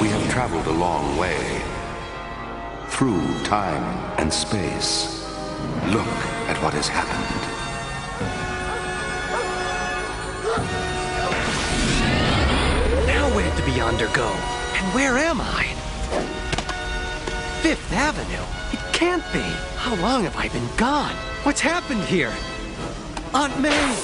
We have traveled a long way. Through time and space. Look at what has happened. Now where'd the Beyonder go? And where am I? Fifth Avenue? It can't be. How long have I been gone? What's happened here? Aunt May!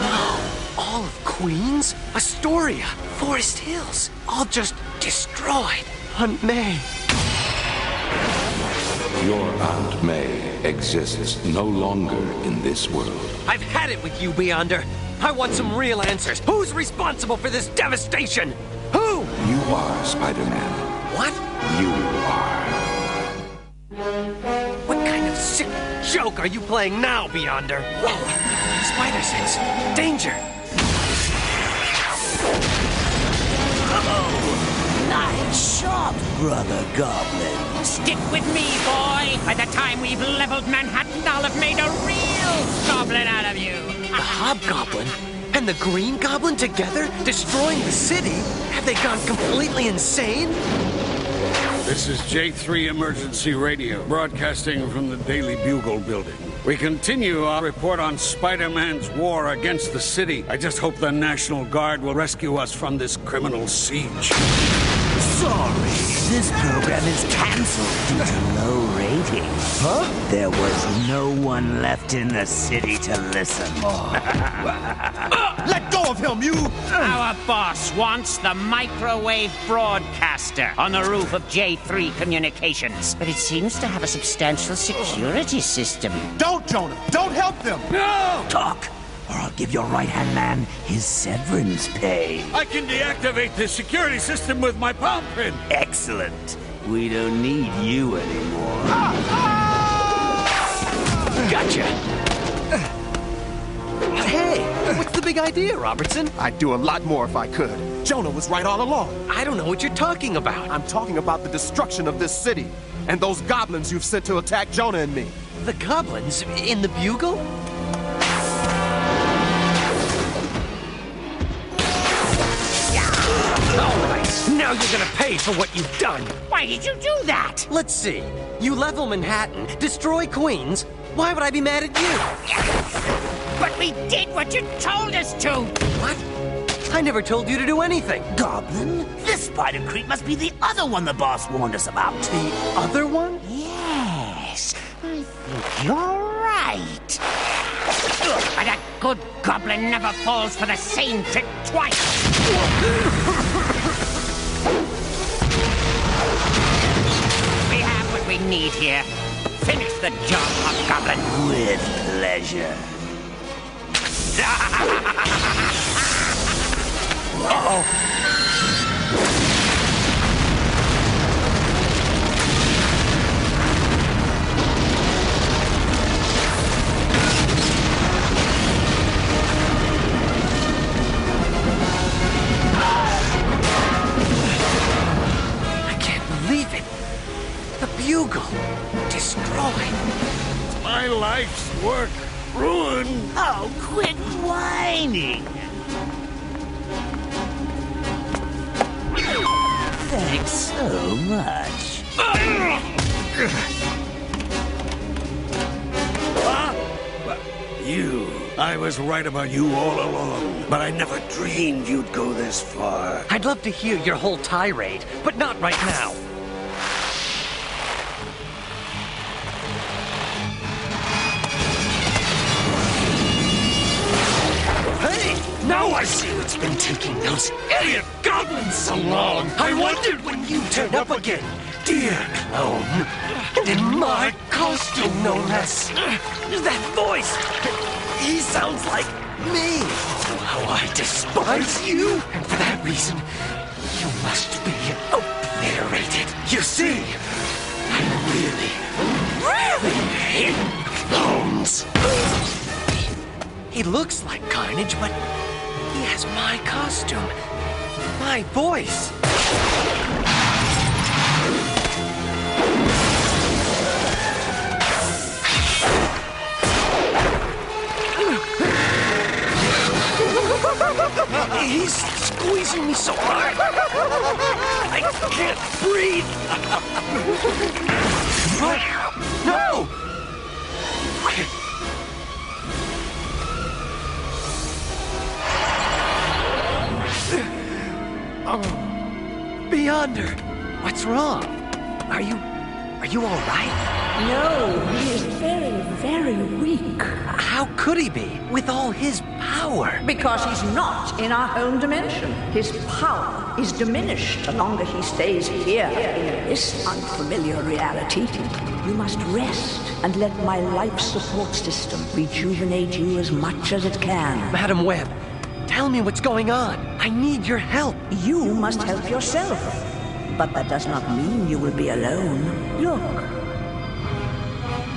No. All of Queens? Astoria? Forest Hills? All just destroyed. Aunt May. Your Aunt May exists no longer in this world. I've had it with you, Beyonder. I want some real answers. Who's responsible for this devastation? Who? You are Spider-Man. What? You are. What kind of sick joke are you playing now, Beyonder? Whoa! Spider sense. Danger! Nice shot, Brother Goblin. Stick with me, boy. By the time we've leveled Manhattan, I'll have made a real goblin out of you. The Hobgoblin and the Green Goblin together, destroying the city? Have they gone completely insane? This is J3 Emergency Radio, broadcasting from the Daily Bugle building. We continue our report on Spider-Man's war against the city. I just hope the National Guard will rescue us from this criminal siege. Sorry, this program is canceled due to low ratings. Huh? There was no one left in the city to listen. Let go of him, you! Our boss wants the microwave broadcaster on the roof of J3 Communications. But it seems to have a substantial security system. Don't, Jonah! Don't help them! No! Talk, or I'll give your right-hand man his severance pay. I can deactivate the security system with my palm print. Excellent. We don't need you anymore. Gotcha! Hey, what's the big idea, Robertson? I'd do a lot more if I could. Jonah was right all along. I don't know what you're talking about. I'm talking about the destruction of this city and those goblins you've sent to attack Jonah and me. The goblins in the Bugle? All right, now you're gonna pay for what you've done. Why did you do that? Let's see. You level Manhattan, destroy Queens. Why would I be mad at you? But we did what you told us to. What? I never told you to do anything. Goblin? This spider creep must be the other one the boss warned us about. The other one? Yes, I think you're right. But a good goblin never falls for the same trick twice. We have what we need here. Finish the job, Hobgoblin. With pleasure. Uh-oh. I can't believe it. The Bugle. Destroyed. My life's work ruined. Oh, quit whining. Thanks so much. You. I was right about you all along, but I never dreamed you'd go this far. I'd love to hear your whole tirade, but not right now. Hey! Now I see what's been taking those idiot goblins so long. I wondered when you turned up again, dear clone. And in my costume, no less. That voice! He sounds like me. Oh, how I despise you. And for that reason, you must be obliterated. You see, I really hate clones. He looks like Carnage, but he has my costume, my voice. He's squeezing me so hard. I can't breathe. What? No! Beyonder, what's wrong? Are you all right? No, he is very, very weak. How could he be, with all his power? Because he's not in our home dimension. His power is diminished the longer he stays here in this unfamiliar reality. You must rest and let my life support system rejuvenate you as much as it can. Madam Webb, tell me what's going on. I need your help. You must help yourself. But that does not mean you will be alone. Look.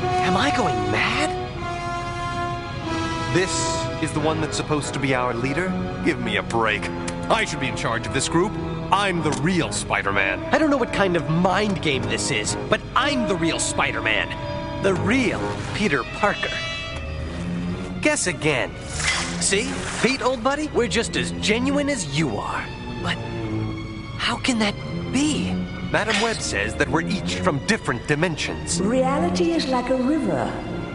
Am I going mad? This is the one that's supposed to be our leader? Give me a break. I should be in charge of this group. I'm the real Spider-Man. I don't know what kind of mind game this is, but I'm the real Spider-Man. The real Peter Parker. Guess again. See, Pete, old buddy, we're just as genuine as you are. But how can that be? Madam Webb says that we're each from different dimensions. Reality is like a river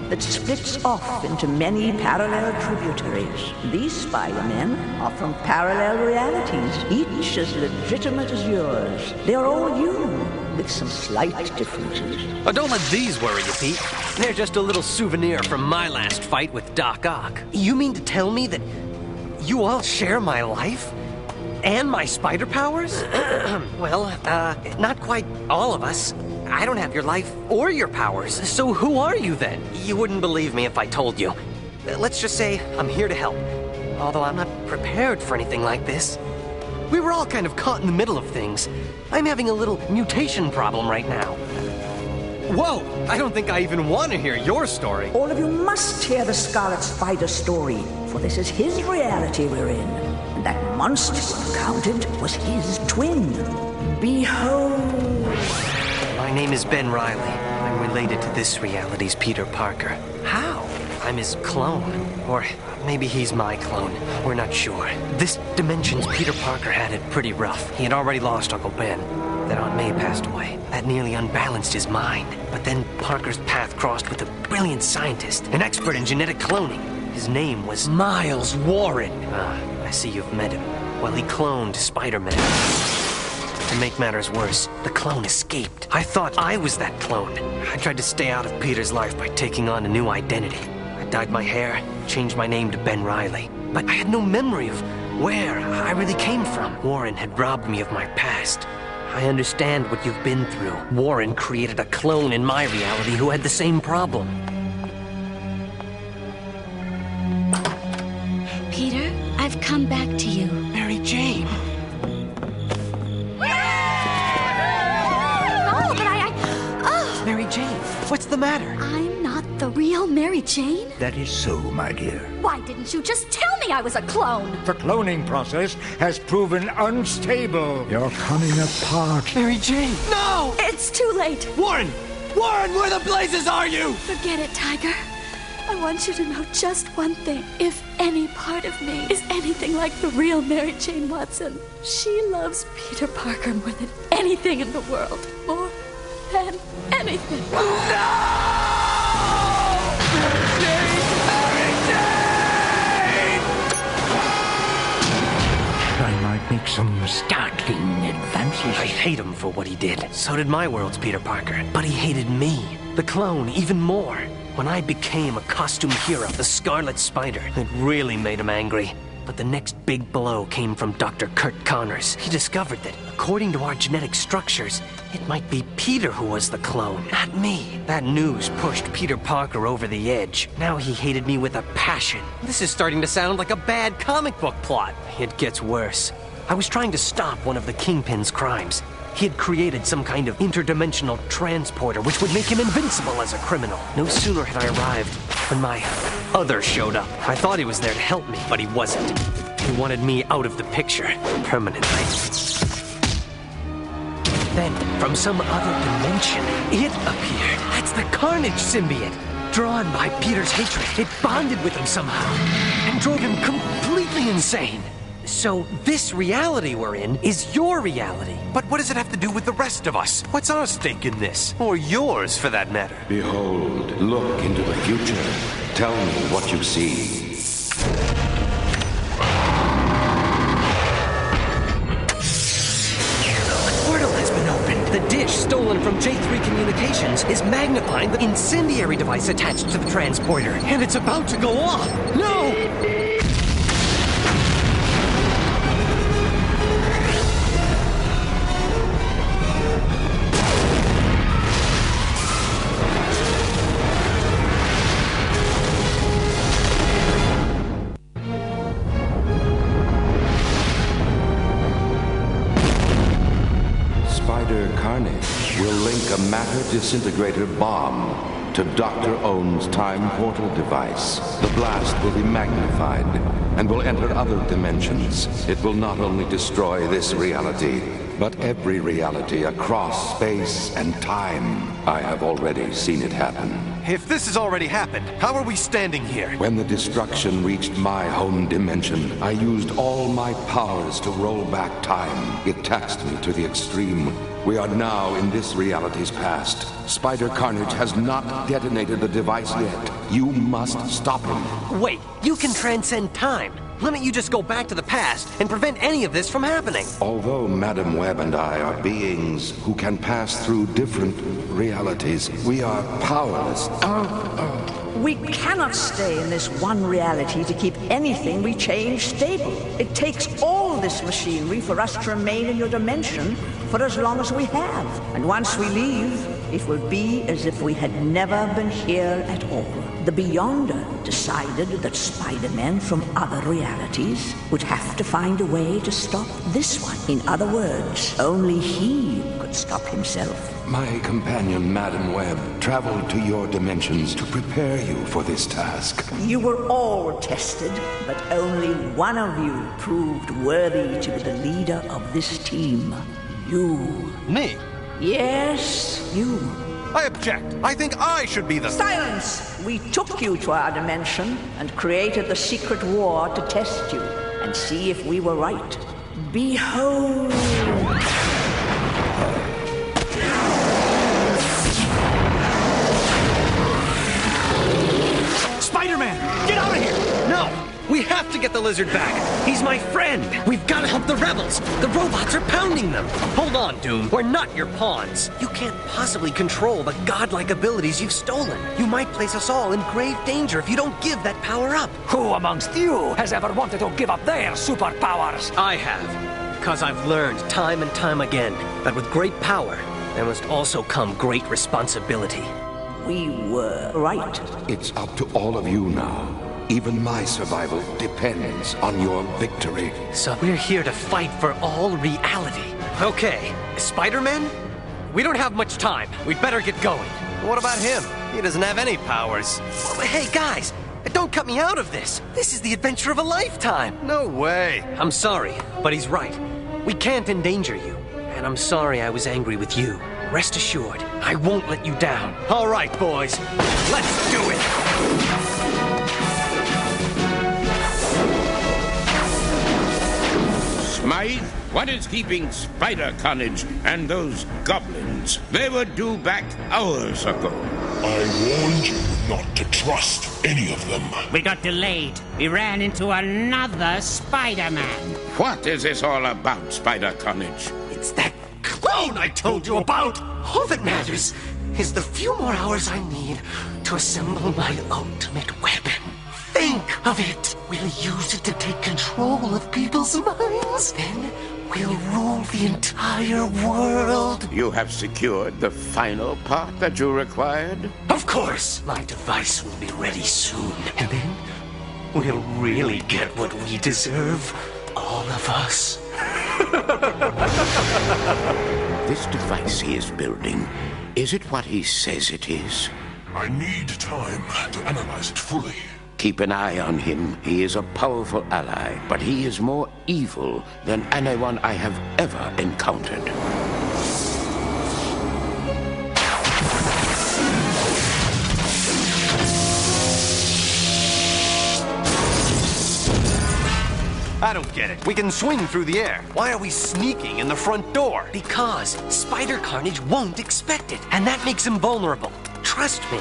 that splits off into many parallel tributaries. These Spider-Men are from parallel realities, each as legitimate as yours. They're all you, with some slight differences. Oh, don't let these worry you, Pete. They're just a little souvenir from my last fight with Doc Ock. You mean to tell me that you all share my life? And my spider powers? Well, not quite all of us. I don't have your life or your powers. So who are you then? You wouldn't believe me if I told you. Let's just say I'm here to help. Although I'm not prepared for anything like this. We were all kind of caught in the middle of things. I'm having a little mutation problem right now. Whoa! I don't think I even want to hear your story. All of you must hear the Scarlet Spider story, for this is his reality we're in. And that monster you encountered was his twin. Behold! My name is Ben Reilly. I'm related to this reality's Peter Parker. How? I'm his clone. Or maybe he's my clone. We're not sure. This dimension's Peter Parker had it pretty rough. He had already lost Uncle Ben. Then Aunt May passed away. That nearly unbalanced his mind. But then Parker's path crossed with a brilliant scientist, an expert in genetic cloning. His name was Miles Warren. I see you've met him. Well, he cloned Spider-Man. To make matters worse, the clone escaped. I thought I was that clone. I tried to stay out of Peter's life by taking on a new identity. I dyed my hair, changed my name to Ben Reilly. But I had no memory of where I really came from. Warren had robbed me of my past. I understand what you've been through. Warren created a clone in my reality who had the same problem. Peter, I've come back to you. Mary Jane. Mary Jane, what's the matter? I'm not the real Mary Jane? That is so, my dear. Why didn't you just tell me I was a clone? The cloning process has proven unstable. You're coming apart. Mary Jane, no! It's too late. Warren! Warren, where the blazes are you? Forget it, Tiger. I want you to know just one thing. If any part of me is anything like the real Mary Jane Watson, she loves Peter Parker more than anything in the world. More than anything. No! Mary Jane! Mary Jane! I might make some startling advances. I hate him for what he did. So did my world's Peter Parker. But he hated me, the clone, even more. When I became a costume hero, the Scarlet Spider, it really made him angry. But the next big blow came from Dr. Kurt Connors. He discovered that, according to our genetic structures, it might be Peter who was the clone, not me. That news pushed Peter Parker over the edge. Now he hated me with a passion. This is starting to sound like a bad comic book plot. It gets worse. I was trying to stop one of the Kingpin's crimes. He had created some kind of interdimensional transporter which would make him invincible as a criminal. No sooner had I arrived when my other showed up. I thought he was there to help me, but he wasn't. He wanted me out of the picture permanently. Then, from some other dimension, it appeared. That's the Carnage symbiote. Drawn by Peter's hatred, it bonded with him somehow and drove him completely insane. So this reality we're in is your reality. But what does it have to do with the rest of us? What's our stake in this? Or yours, for that matter? Behold, look into the future. Tell me what you see. A portal has been opened. The dish stolen from J3 Communications is magnifying the incendiary device attached to the transporter. And it's about to go off. No! Spider-Carnage will link a matter disintegrator bomb to Dr. Ohn's time portal device. The blast will be magnified and will enter other dimensions. It will not only destroy this reality, but every reality across space and time. I have already seen it happen. If this has already happened, how are we standing here? When the destruction reached my home dimension, I used all my powers to roll back time. It taxed me to the extreme. We are now in this reality's past. Spider-Carnage has not detonated the device yet. You must stop him. Wait, you can transcend time. Why don't you just go back to the past and prevent any of this from happening? Although Madam Webb and I are beings who can pass through different realities, we are powerless. We cannot stay in this one reality to keep anything we change stable. It takes all this machinery for us to remain in your dimension for as long as we have. And once we leave, it will be as if we had never been here at all. The Beyonder decided that Spider-Man from other realities would have to find a way to stop this one. In other words, only he could stop himself. My companion, Madam Webb, traveled to your dimensions to prepare you for this task. You were all tested, but only one of you proved worthy to be the leader of this team. You. Me? Yes, you. I object. I think I should be the... Silence! We took you to our dimension and created the secret war to test you and see if we were right. Behold! Spider-Man, get out of here! No! We have to get the lizard back. He's my friend. We've got to help the rebels. The robots are pounding them. Hold on, Doom. We're not your pawns. You can't possibly control the godlike abilities you've stolen. You might place us all in grave danger if you don't give that power up. Who amongst you has ever wanted to give up their superpowers? I have. Because I've learned time and time again that with great power, there must also come great responsibility. We were right. It's up to all of you now. Even my survival depends on your victory. So we're here to fight for all reality. Okay, Spider-Man? We don't have much time. We'd better get going. What about him? He doesn't have any powers. Hey, guys, don't cut me out of this. This is the adventure of a lifetime. No way. I'm sorry, but he's right. We can't endanger you. And I'm sorry I was angry with you. Rest assured, I won't let you down. All right, boys, let's do it! Smythe, what is keeping Spider-Carnage and those goblins? They were due back hours ago. I warned you not to trust any of them. We got delayed. We ran into another Spider-Man. What is this all about, Spider-Carnage? It's that clone I told you about! All that matters is the few more hours I need to assemble my ultimate weapon. Think of it! We'll use it to take control of people's minds. Then we'll rule the entire world. You have secured the final part that you required? Of course! My device will be ready soon. And then we'll really get what we deserve. All of us. This device he is building, is it what he says it is? I need time to analyze it fully. Keep an eye on him. He is a powerful ally, but he is more evil than anyone I have ever encountered. I don't get it. We can swing through the air. Why are we sneaking in the front door? Because Spider-Carnage won't expect it, and that makes him vulnerable. Trust me.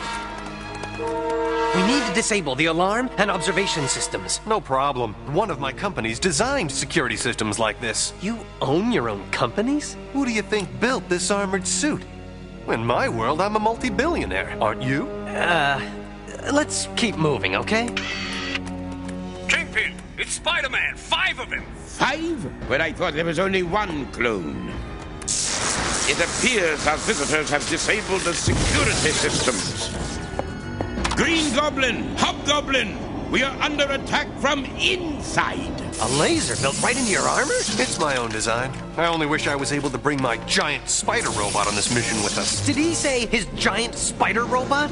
We need to disable the alarm and observation systems. No problem. One of my companies designed security systems like this. You own your own companies? Who do you think built this armored suit? In my world, I'm a multi-billionaire. Aren't you? Let's keep moving, okay? Kingpin, it's Spider-Man, 5 of him. 5? But I thought there was only one clone. It appears our visitors have disabled the security systems. Green Goblin! Hobgoblin! We are under attack from inside! A laser built right into your armor? It's my own design. I only wish I was able to bring my giant spider robot on this mission with us. Did he say his giant spider robot?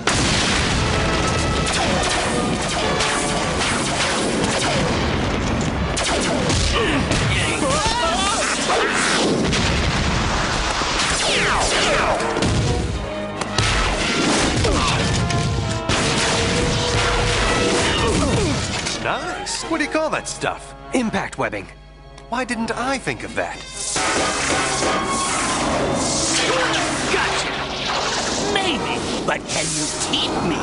Nice. What do you call that stuff? Impact webbing. Why didn't I think of that? Gotcha! Maybe, but can you keep me?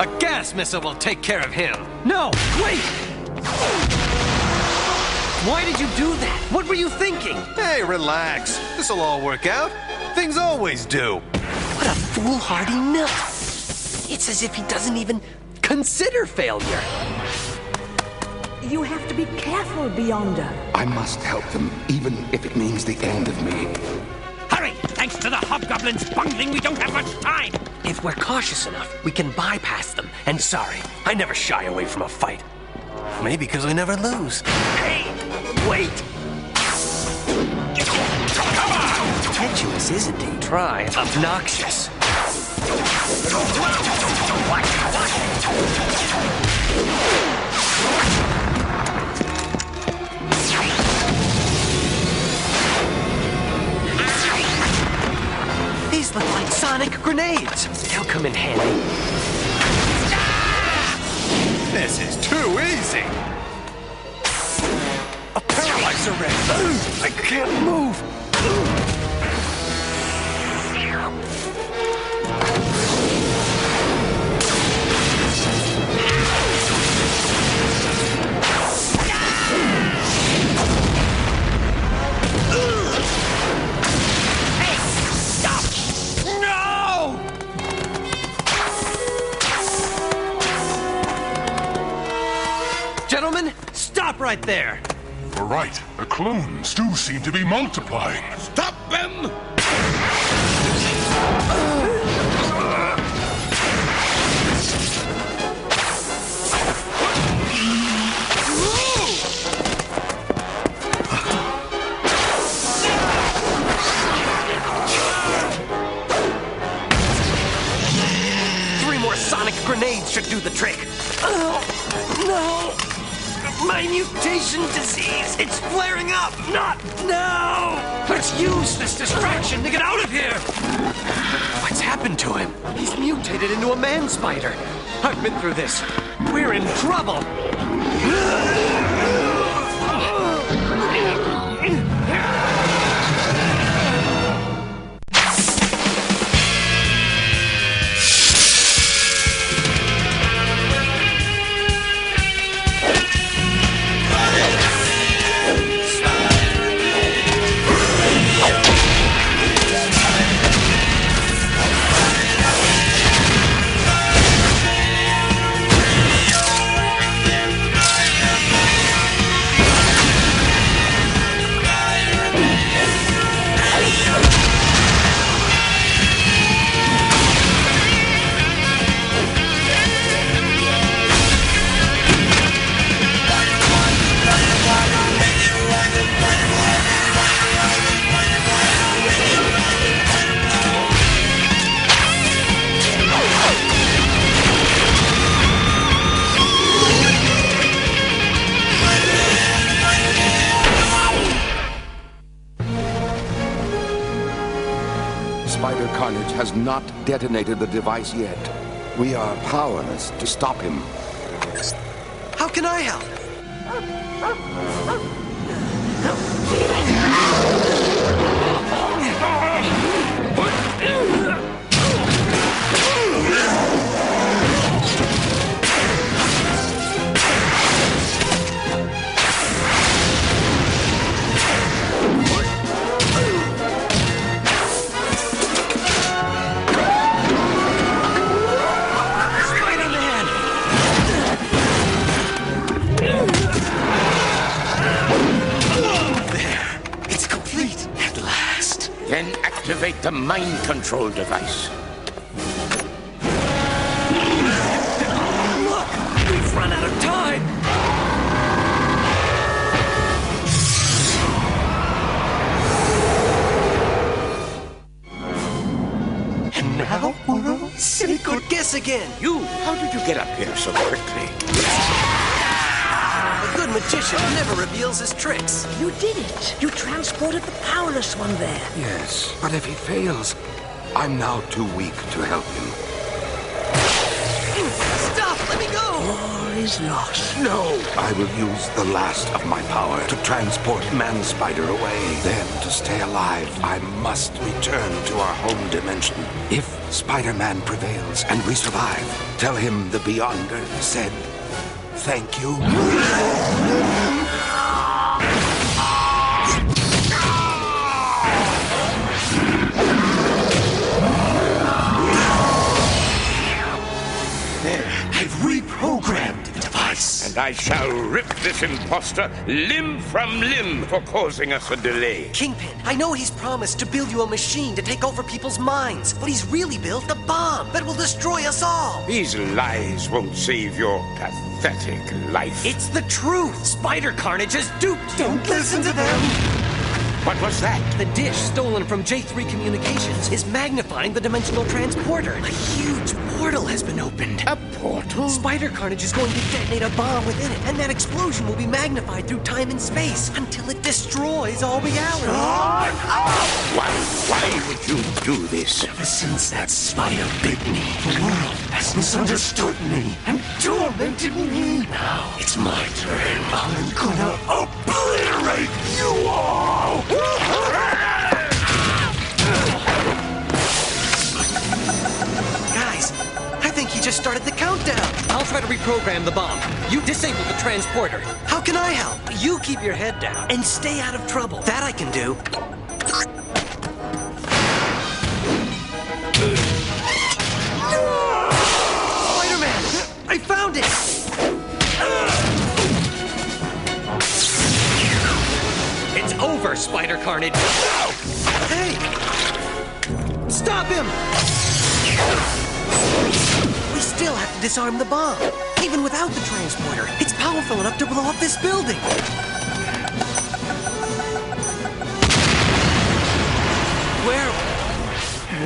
A gas missile will take care of him. No, wait! Why did you do that? What were you thinking? Hey, relax. This'll all work out. Things always do. What a foolhardy nut. It's as if he doesn't even consider failure. You have to be careful, Beyonder. I must help them, even if it means the end of me. Hurry! Thanks to the Hobgoblin's bungling, we don't have much time! If we're cautious enough, we can bypass them. And sorry, I never shy away from a fight. Maybe because we never lose. Hey! Wait! Come on! Impetuous, isn't he? Try obnoxious. These look like sonic grenades. They'll come in handy. This is too easy. A paralyzer ray. I can't move. 'Gentlemen, stop right there! You're right. The clones do seem to be multiplying. Stop them! Three more sonic grenades should do the trick. No! My mutation disease! It's flaring up! Not now! Let's use this distraction to get out of here! What's happened to him? He's mutated into a man spider. I've been through this. We're in trouble! Spider-Carnage has not detonated the device yet. We are powerless to stop him. How can I help? Then activate the mind control device. Look! We've run out of time! And now, silly good guess again! You, how did you get up here so quickly? A good magician never reveals his tricks. You did it. You transported the powerless one there. Yes, but if he fails, I'm now too weak to help him. Stop! Let me go! All is lost. No! I will use the last of my power to transport Man-Spider away. Then, to stay alive, I must return to our home dimension. If Spider-Man prevails and we survive, tell him the Beyonder said, "Thank you." I've reprogrammed the device. And I shall rip this imposter limb from limb for causing us a delay. Kingpin, I know he's promised to build you a machine to take over people's minds, but he's really built a bomb that will destroy us all. These lies won't save your pathetic life. It's the truth. Spider-Carnage has duped you. Don't listen to them. What was that? The dish stolen from J3 Communications is magnifying the dimensional transporter. A huge portal has been opened. A portal? Spider-Carnage is going to detonate a bomb within it, and that explosion will be magnified through time and space until it destroys all reality. Why would you do this? Ever since that spider bit me, the world has misunderstood me and tormented me. Now it's my turn. I'm gonna obliterate you all! Guys, I think he just started the countdown. I'll try to reprogram the bomb. You disable the transporter. How can I help? You keep your head down and stay out of trouble. That I can do. Spider-Man! I found it! It's over, Spider-Carnage. Hey! Stop him! We still have to disarm the bomb. Even without the transporter, it's powerful enough to blow up this building. Where?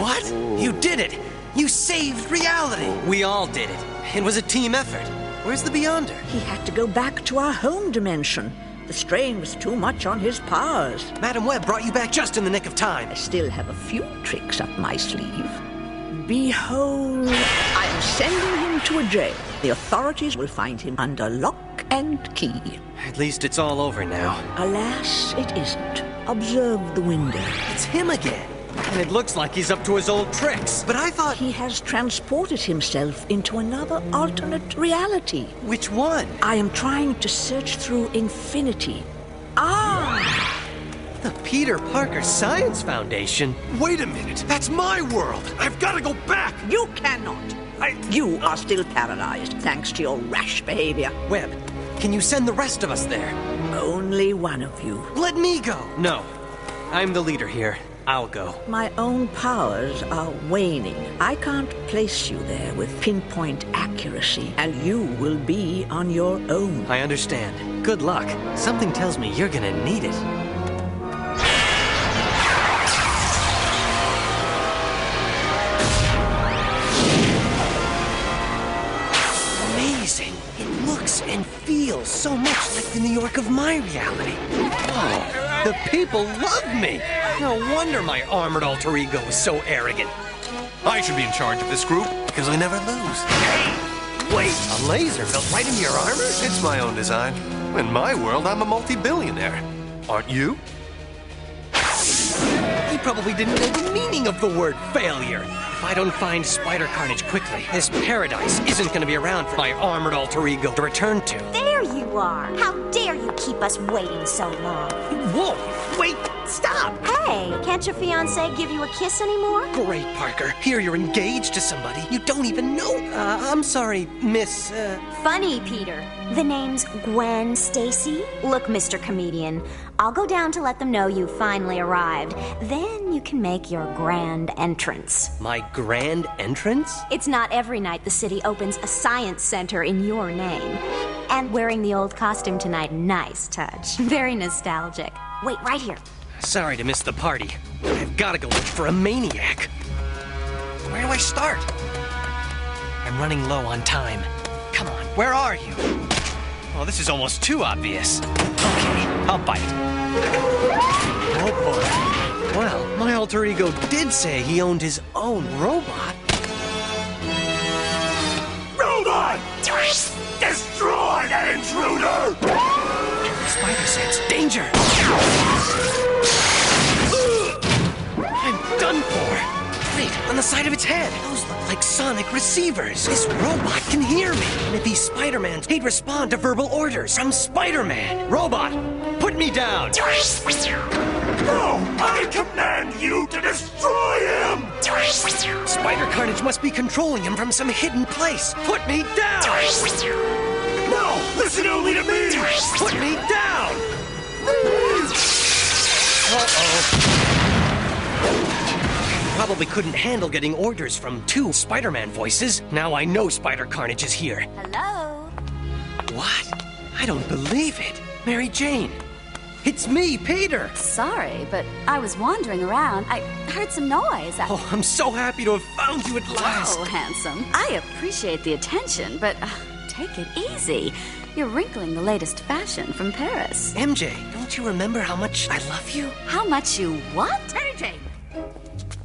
What? You did it! You saved reality! We all did it. It was a team effort. Where's the Beyonder? He had to go back to our home dimension. The strain was too much on his powers. Madam Web brought you back just in the nick of time. I still have a few tricks up my sleeve. Behold, I am sending him to a jail. The authorities will find him under lock and key. At least it's all over now. Alas, it isn't. Observe the window. It's him again. And it looks like he's up to his old tricks. But I thought... He has transported himself into another alternate reality. Which one? I am trying to search through infinity. Ah! The Peter Parker Science Foundation? Wait a minute. That's my world. I've got to go back. You cannot. You are still paralyzed, thanks to your rash behavior. Webb, can you send the rest of us there? Only one of you. Let me go. No. I'm the leader here. I'll go. My own powers are waning. I can't place you there with pinpoint accuracy, and you will be on your own. I understand. Good luck. Something tells me you're gonna need it. Amazing. It looks and feels so much like the New York of my reality. Oh, the people love me. No wonder my armored alter ego is so arrogant. I should be in charge of this group because I never lose. Hey! Wait, a laser built right into your armor? It's my own design. In my world, I'm a multi-billionaire. Aren't you? He probably didn't know the meaning of the word failure. If I don't find Spider-Carnage quickly, this paradise isn't going to be around for my armored alter ego to return to. There you are. How dare you keep us waiting so long? Whoa, wait, stop! Hey, can't your fiancé give you a kiss anymore? Great, Parker. Here you're engaged to somebody you don't even know. I'm sorry, Miss, Funny, Peter. The name's Gwen Stacy. Look, Mr. Comedian, I'll go down to let them know you finally arrived. Then you can make your grand entrance. My grand entrance? It's not every night the city opens a science center in your name. And wearing the old costume tonight, nice touch. Very nostalgic. Wait, right here. Sorry to miss the party. I've got to go look for a maniac. Where do I start? I'm running low on time. Come on, where are you? Oh, this is almost too obvious. Okay, I'll bite. Oh boy. Well, my alter ego did say he owned his own robot. Robot! Destroy that intruder! Spider sense. Danger! I'm done for. Wait, on the side of its head. Those look like sonic receivers. This robot can hear me. And if he's Spider-Man, he'd respond to verbal orders from Spider-Man. Robot, put me down. No! I command you to destroy him! Spider-Carnage must be controlling him from some hidden place. Put me down! No! Listen only to me! Put me down! Probably couldn't handle getting orders from two Spider-Man voices. Now I know Spider-Carnage is here. Hello? What? I don't believe it. Mary Jane. It's me, Peter. Sorry, but I was wandering around. I heard some noise. Oh, I'm so happy to have found you at last. Oh, handsome. I appreciate the attention, but take it easy. You're wrinkling the latest fashion from Paris. MJ, don't you remember how much I love you? How much you what? Mary Jane!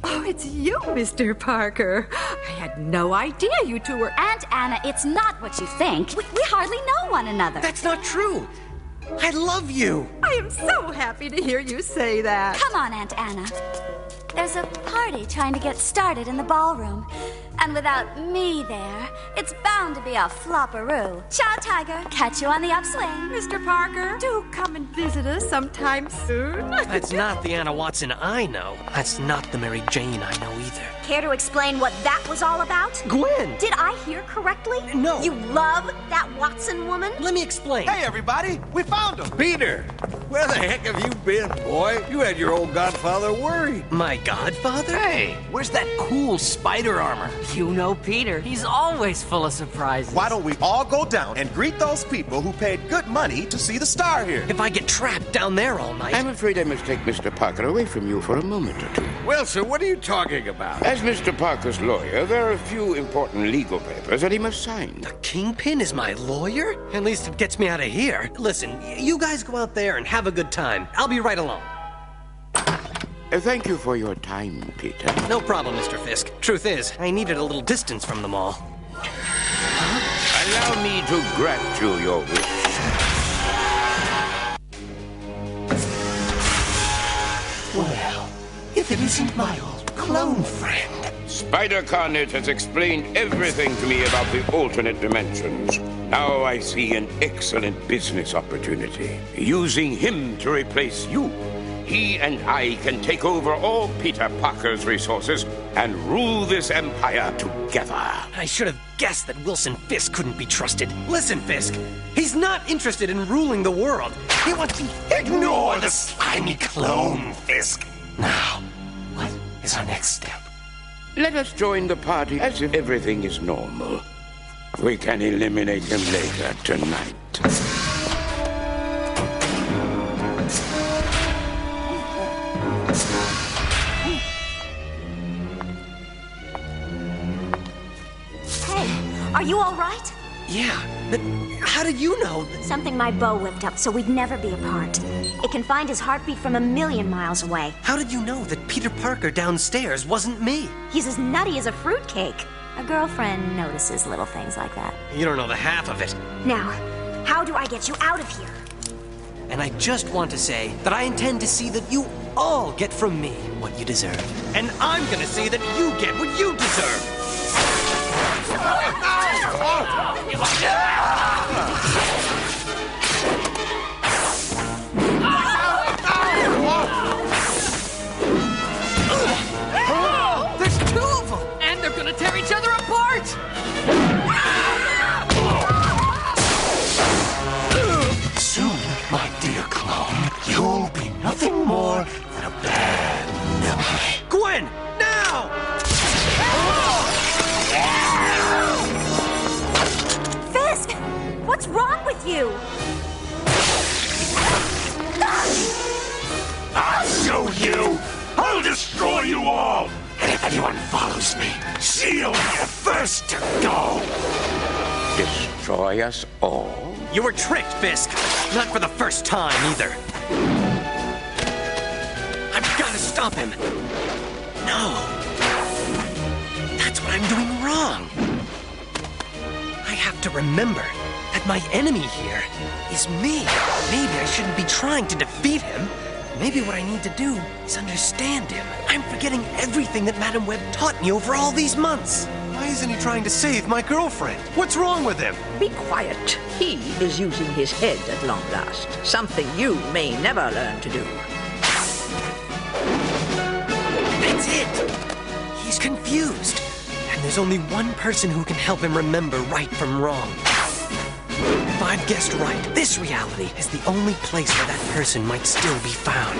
Oh, it's you, Mr. Parker. I had no idea you two were... Aunt Anna, it's not what you think. We hardly know one another. That's not true. I love you. I am so happy to hear you say that. Come on, Aunt Anna. There's a party trying to get started in the ballroom. And without me there, it's bound to be a flopperoo. Ciao, Tiger. Catch you on the upswing. Mr. Parker, do come and visit us sometime soon. That's not the Anna Watson I know. That's not the Mary Jane I know either. Care to explain what that was all about? Gwen! Did I hear correctly? No. You love that Watson woman? Let me explain. Hey, everybody! We found him! Peter! Where the heck have you been, boy? You had your old godfather worried. My godfather? Hey, where's that cool spider armor? You know Peter. He's always full of surprises. Why don't we all go down and greet those people who paid good money to see the star here? If I get trapped down there all night... I'm afraid I must take Mr. Parker away from you for a moment or two. Well, sir, what are you talking about? As Mr. Parker's lawyer, there are a few important legal papers that he must sign. The Kingpin is my lawyer? At least it gets me out of here. Listen, you guys go out there and have a good time. I'll be right along. Thank you for your time, Peter. No problem, Mr. Fisk. Truth is, I needed a little distance from them all. Allow me to grant you your wish. Well, if it isn't my old clone friend. Spider-Carnage has explained everything to me about the alternate dimensions. Now I see an excellent business opportunity. Using him to replace you. He and I can take over all Peter Parker's resources and rule this empire together. I should have guessed that Wilson Fisk couldn't be trusted. Listen, Fisk, he's not interested in ruling the world. He wants to Ignore the slimy clone, Fisk. Now, what is our next step? Let us join the party as if everything is normal. We can eliminate him later tonight. Hey, are you all right? Yeah, but how did you know? Something my bow whipped up so we'd never be apart. It can find his heartbeat from 1,000,000 miles away. How did you know that Peter Parker downstairs wasn't me? He's as nutty as a fruitcake. A girlfriend notices little things like that. You don't know the half of it. Now, how do I get you out of here? And I just want to say that I intend to see that you all get from me what you deserve. And I'm gonna see that you get what you deserve. There's two of them! And they're gonna tear each other apart! Soon, my dear clone, you'll be nothing more than a bad memory. Gwen, now! Fisk! What's wrong with you? I'll show you! I'll destroy you all! And if anyone follows me, she'll be the first to go! Destroy us all? You were tricked, Fisk. Not for the first time, either. I've got to stop him. No. That's what I'm doing wrong. I have to remember that my enemy here is me. Maybe I shouldn't be trying to defeat him. Maybe what I need to do is understand him. I'm forgetting everything that Madam Web taught me over all these months. Why isn't he trying to save my girlfriend? What's wrong with him? Be quiet. He is using his head at long last. Something you may never learn to do. That's it! He's confused. And there's only one person who can help him remember right from wrong. If I've guessed right, this reality is the only place where that person might still be found.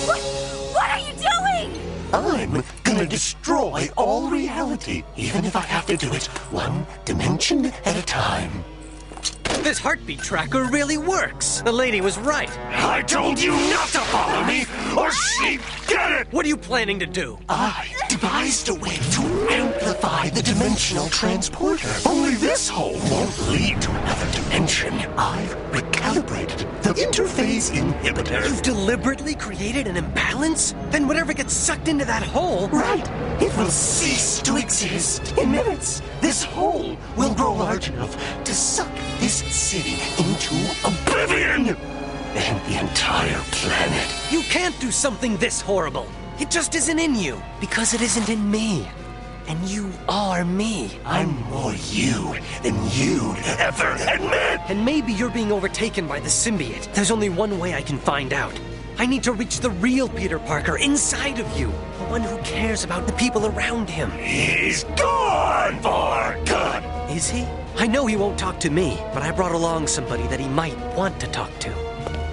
What are you doing? I'm gonna destroy all reality, even if I have to do it one dimension at a time. This heartbeat tracker really works. The lady was right. I told you not to follow me, or she'd get it! What are you planning to do? I devised a way to amplify the dimensional transporter. Only this hole won't lead to another dimension. I've recalibrated the interface inhibitor. You've deliberately created an imbalance? Then whatever gets sucked into that hole... Right. It will cease to exist in minutes. This hole will grow large enough to suck this city into oblivion. And the entire planet. You can't do something this horrible. It just isn't in you. Because it isn't in me. And you are me. I'm more you than you'd ever admit. And maybe you're being overtaken by the symbiote. There's only one way I can find out. I need to reach the real Peter Parker inside of you. The one who cares about the people around him. He's gone for good. Is he? I know he won't talk to me, but I brought along somebody that he might want to talk to.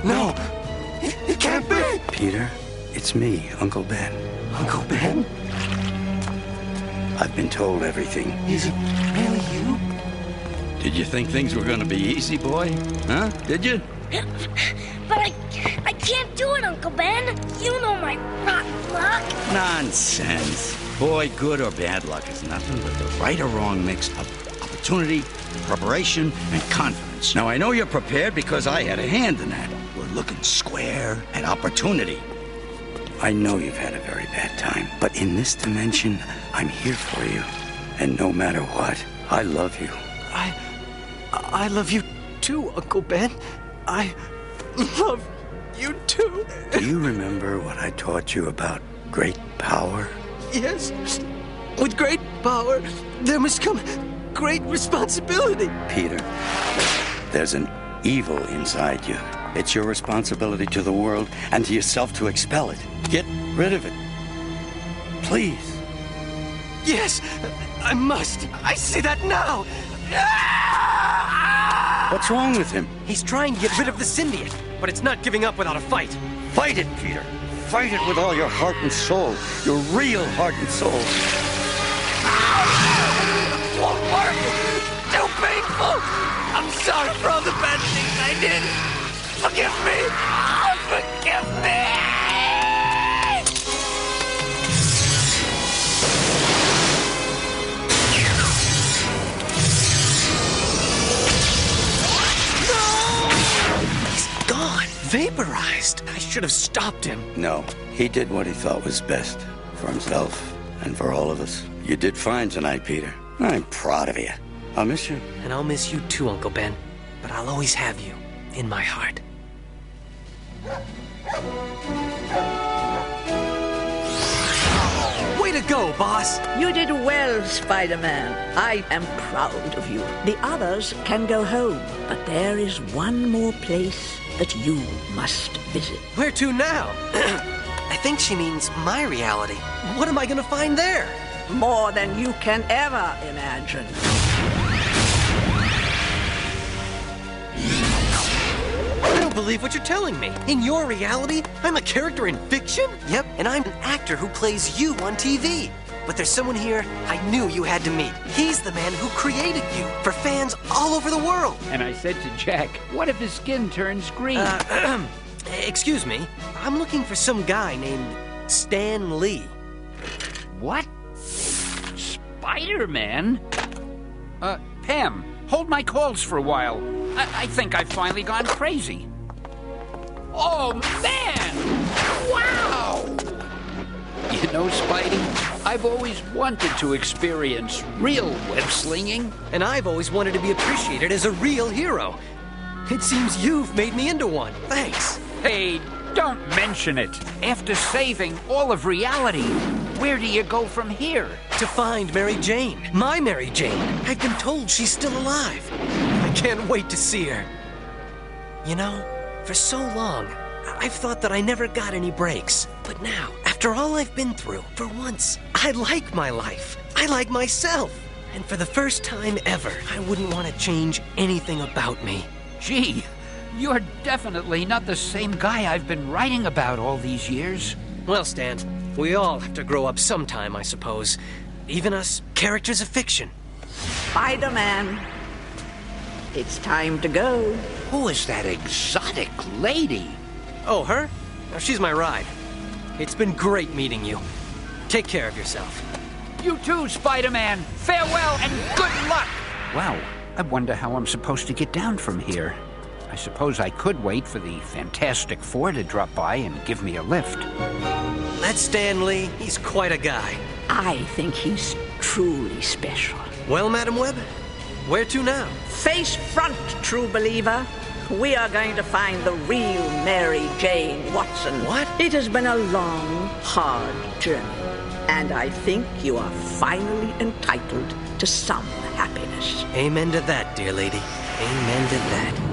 No, it can't be. Peter, it's me, Uncle Ben. Uncle Ben? I've been told everything. Is it really you? Did you think things were gonna be easy, boy? Huh? Did you? But I can't do it, Uncle Ben. You know my rotten luck. Nonsense. Boy, good or bad luck is nothing but the right or wrong mix of opportunity, preparation, and confidence. Now, I know you're prepared because I had a hand in that. We're looking square at opportunity. I know you've had a very bad time, but in this dimension, I'm here for you. And no matter what, I love you. I love you too, Uncle Ben. I love you too. Do you remember what I taught you about great power? Yes. With great power, there must come great responsibility. Peter, there's an evil inside you. It's your responsibility to the world and to yourself to expel it. Get rid of it. Please. Yes, I must. I see that now. What's wrong with him? He's trying to get rid of the symbiote, but it's not giving up without a fight. Fight it, Peter. Fight it with all your heart and soul. Your real heart and soul. Won't work! Too painful! I'm sorry for all the bad things I did! Forgive me! Forgive me! Vaporized. I should have stopped him. No, he did what he thought was best for himself and for all of us. You did fine tonight, Peter. I'm proud of you. I'll miss you. And I'll miss you too, Uncle Ben. But I'll always have you in my heart. Way to go, boss! You did well, Spider-Man. I am proud of you. The others can go home, but there is one more place that you must visit. Where to now? I think she means my reality. What am I gonna find there? More than you can ever imagine. I don't believe what you're telling me. In your reality, I'm a character in fiction? Yep, and I'm an actor who plays you on TV. But there's someone here I knew you had to meet. He's the man who created you for fans all over the world. And I said to Jack, what if his skin turns green? Excuse me. I'm looking for some guy named Stan Lee. What? Spider-Man? Pam, hold my calls for a while. I think I've finally gone crazy. Oh, man! Wow! You know, Spidey, I've always wanted to experience real web-slinging. And I've always wanted to be appreciated as a real hero. It seems you've made me into one. Thanks. Hey, don't mention it. After saving all of reality, where do you go from here? To find Mary Jane. My Mary Jane. I've been told she's still alive. I can't wait to see her. You know, for so long, I've thought that I never got any breaks. But now, after all I've been through, for once, I like my life. I like myself. And for the first time ever, I wouldn't want to change anything about me. Gee, you're definitely not the same guy I've been writing about all these years. Well, Stan, we all have to grow up sometime, I suppose. Even us, characters of fiction. Spider-Man, it's time to go. Who is that exotic lady? Oh, her? Oh, she's my ride. It's been great meeting you. Take care of yourself. You too, Spider-Man. Farewell and good luck. Wow, I wonder how I'm supposed to get down from here. I suppose I could wait for the Fantastic Four to drop by and give me a lift. That's Stan Lee. He's quite a guy. I think he's truly special. Well, Madam Webb, where to now? Face front, true believer. We are going to find the real Mary Jane Watson. What? It has been a long, hard journey, and I think you are finally entitled to some happiness. Amen to that, dear lady. Amen to that.